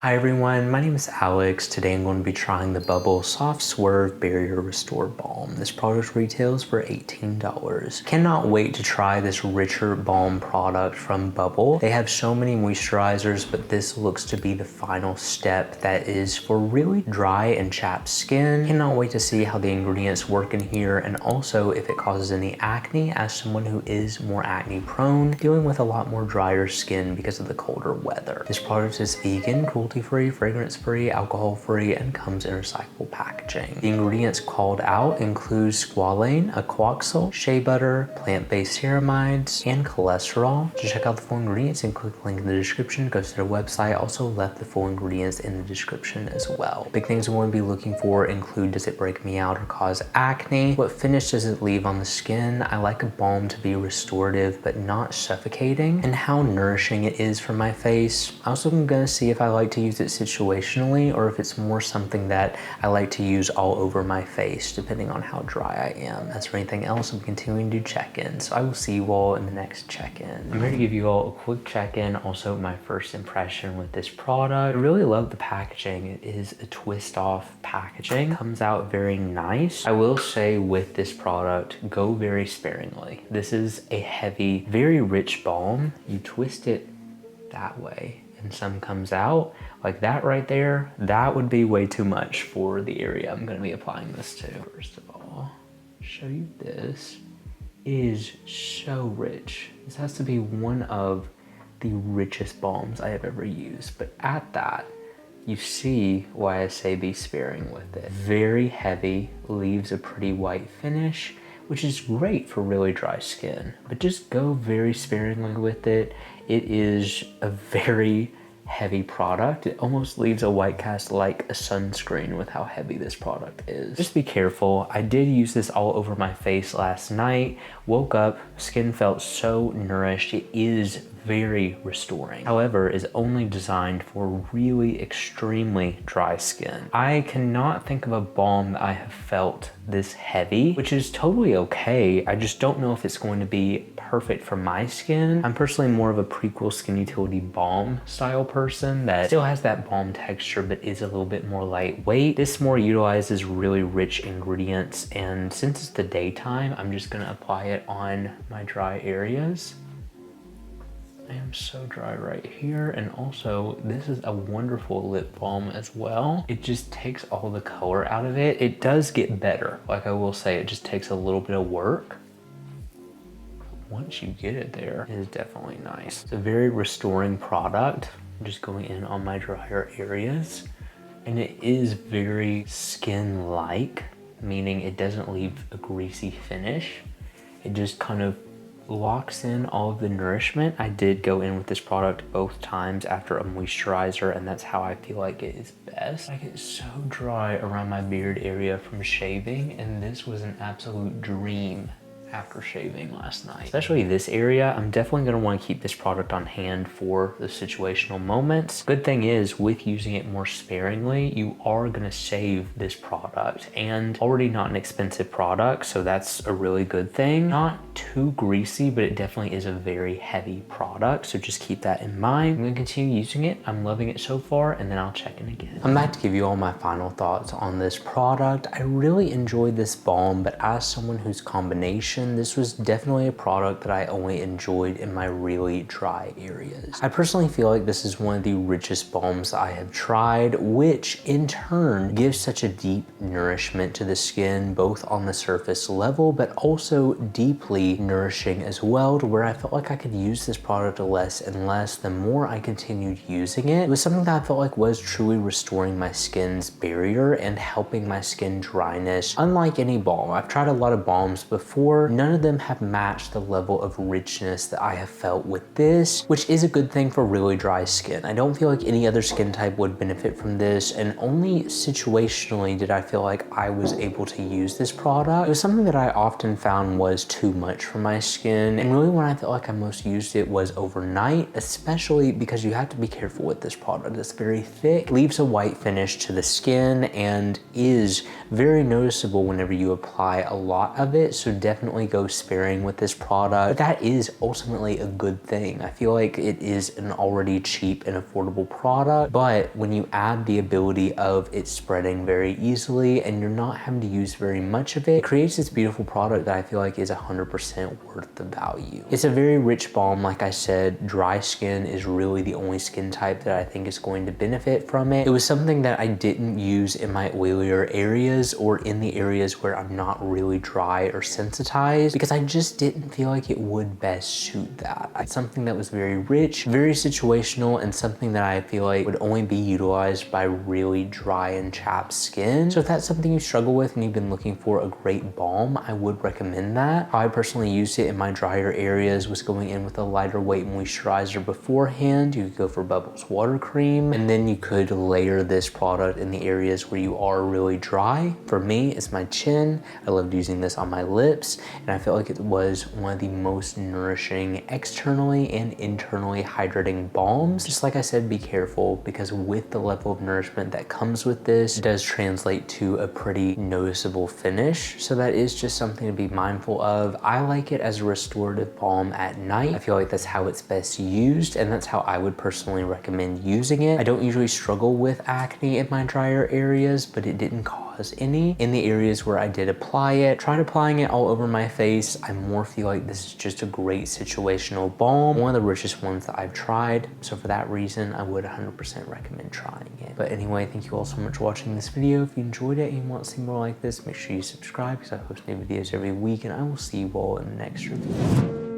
Hi everyone, my name is Alex. Today I'm going to be trying the Bubble Soft Swerve Barrier Restore Balm. This product retails for $18. Cannot wait to try this richer balm product from Bubble. They have so many moisturizers, but this looks to be the final step that is for really dry and chapped skin. Cannot wait to see how the ingredients work in here and also if it causes any acne as someone who is more acne prone, dealing with a lot more drier skin because of the colder weather. This product is vegan, cruelty-free, fragrance-free, alcohol-free, and comes in recyclable packaging. The ingredients called out include squalane, aquoxyl, shea butter, plant-based ceramides, and cholesterol. To check out the full ingredients and click the link in the description, go to their website. I also left the full ingredients in the description as well. Big things I'm going to be looking for include, does it break me out or cause acne? What finish does it leave on the skin? I like a balm to be restorative but not suffocating, and how nourishing it is for my face. I also am going to see if I like to use it situationally or if it's more something that I like to use all over my face depending on how dry I am. As for anything else, I'm continuing to check in, so I will see you all in the next check-in. I'm here to give you all a quick check-in, also my first impression with this product. I really love the packaging. It is a twist-off packaging. Comes out very nice. I will say with this product, go very sparingly. This is a heavy, very rich balm. You twist it that way and some comes out like that right there. That would be way too much for the area I'm going to be applying this to. First of all, show you this. It is so rich. This has to be one of the richest balms I have ever used, but at that, you see why I say be sparing with it. Very heavy, leaves a pretty white finish, which is great for really dry skin, but just go very sparingly with it. It is a very heavy product. It almost leaves a white cast like a sunscreen with how heavy this product is. Just be careful. I did use this all over my face last night. Woke up, skin felt so nourished. It is very restoring. However, is only designed for really extremely dry skin. I cannot think of a balm that I have felt this heavy, which is totally okay. I just don't know if it's going to be perfect for my skin. I'm personally more of a prequel skin utility balm style person that still has that balm texture but is a little bit more lightweight. This more utilizes really rich ingredients, and since it's the daytime, I'm just gonna apply it on my dry areas. I am so dry right here, and also this is a wonderful lip balm as well. It just takes all the color out of it. It does get better, like I will say, it just takes a little bit of work. Once you get it there, it is definitely nice. It's a very restoring product. I'm just going in on my drier areas, and it is very skin-like, meaning it doesn't leave a greasy finish. It just kind of locks in all of the nourishment. I did go in with this product both times after a moisturizer, and that's how I feel like it is best. I get so dry around my beard area from shaving, and this was an absolute dream after shaving last night. Especially this area, I'm definitely gonna wanna keep this product on hand for the situational moments. Good thing is, with using it more sparingly, you are gonna save this product, and already not an expensive product, so that's a really good thing. Not too greasy, but it definitely is a very heavy product, so just keep that in mind. I'm gonna continue using it. I'm loving it so far, and then I'll check in again. I'm back to give you all my final thoughts on this product. I really enjoyed this balm, but as someone whose combination, this was definitely a product that I only enjoyed in my really dry areas. I personally feel like this is one of the richest balms I have tried, which in turn gives such a deep nourishment to the skin, both on the surface level, but also deeply nourishing as well, to where I felt like I could use this product less and less the more I continued using it. It was something that I felt like was truly restoring my skin's barrier and helping my skin dryness. Unlike any balm, I've tried a lot of balms before. None of them have matched the level of richness that I have felt with this, which is a good thing for really dry skin. I don't feel like any other skin type would benefit from this, and only situationally did I feel like I was able to use this product. It was something that I often found was too much for my skin, and really when I felt like I most used it was overnight, especially because you have to be careful with this product. It's very thick, leaves a white finish to the skin, and is very noticeable whenever you apply a lot of it, so definitely definitely go sparing with this product, but that is ultimately a good thing. I feel like it is an already cheap and affordable product, but when you add the ability of it spreading very easily and you're not having to use very much of it, it creates this beautiful product that I feel like is 100% worth the value. It's a very rich balm. Like I said, dry skin is really the only skin type that I think is going to benefit from it. It was something that I didn't use in my oilier areas or in the areas where I'm not really dry or sensitized, because I just didn't feel like it would best suit that. It's something that was very rich, very situational, and something that I feel like would only be utilized by really dry and chapped skin. So if that's something you struggle with and you've been looking for a great balm, I would recommend that. How I personally used it in my drier areas was going in with a lighter weight moisturizer beforehand. You could go for Bubbles water cream, and then you could layer this product in the areas where you are really dry. For me, it's my chin. I loved using this on my lips, and I felt like it was one of the most nourishing externally and internally hydrating balms. Just like I said, be careful, because with the level of nourishment that comes with this, it does translate to a pretty noticeable finish. So that is just something to be mindful of. I like it as a restorative balm at night. I feel like that's how it's best used, and that's how I would personally recommend using it. I don't usually struggle with acne in my drier areas, but it didn't cause any. In the areas where I did apply it, tried applying it all over my face, I more feel like this is just a great situational balm, one of the richest ones that I've tried. So for that reason, I would 100% recommend trying it. But anyway, thank you all so much for watching this video. If you enjoyed it and you want to see more like this, make sure you subscribe, because I post new videos every week, and I will see you all in the next review.